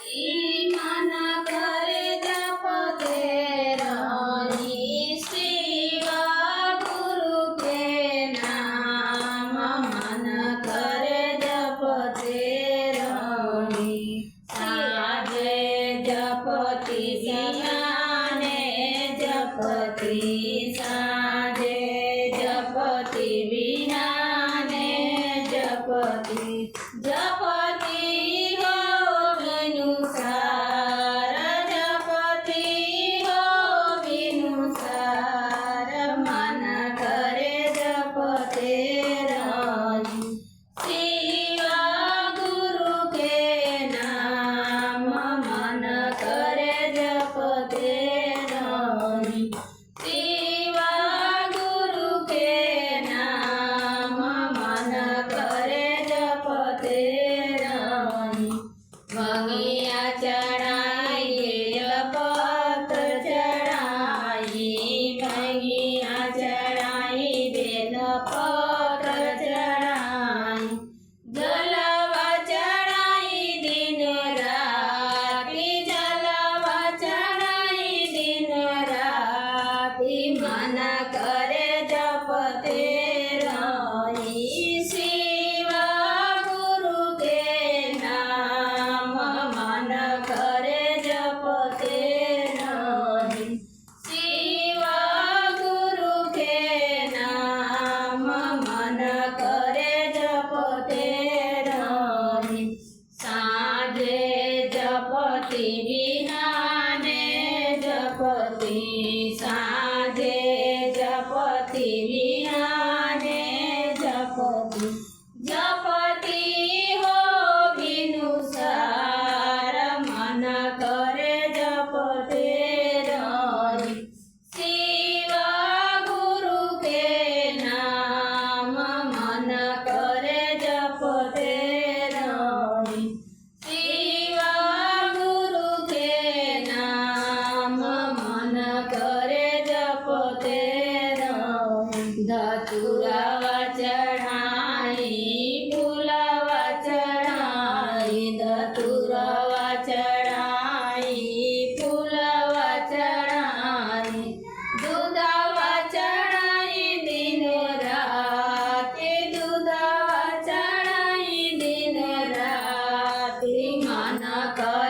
मन करे जपते रही शिवा गुरु के नाम मन करे जपते रही साजे जपती बिहाने जपती साजे जपती बिहाने जपती जपती हो बिनुसार जपती हो बिनुसार मन करे जपते रही शिवा गुरु के नाम मन करे जपते रही शिवा गुरु के नाम मन करे जपते रही मंगिया चढ़ाई बेलपत्र चढ़ाई मंगिया चढ़ाई बेलपत्र चढ़ाई जलवा चढ़ाई दिन राति जलवा चढ़ाई दिन राति मन करे जपते रही शिवा गुरु के नाम मन करे जपते रही शिवा गुरु के नाम मन करे जपते रही साजे जपती बिहाने जपती साजे जपती बिहाने जपती जपती हो बिनुसार मन करे जपते रही शिवा गुरु के नाम मन करे जपते रही शिवा गुरु के नाम मन करे जपते रही धतुरावा चढ़ाई फूलवा चढ़ाई धतुरावा चढ़ाई फूलवा चढ़ाई दूधवा चढ़ाई दिन राति दूधवा चढ़ाई दिन राति मन कर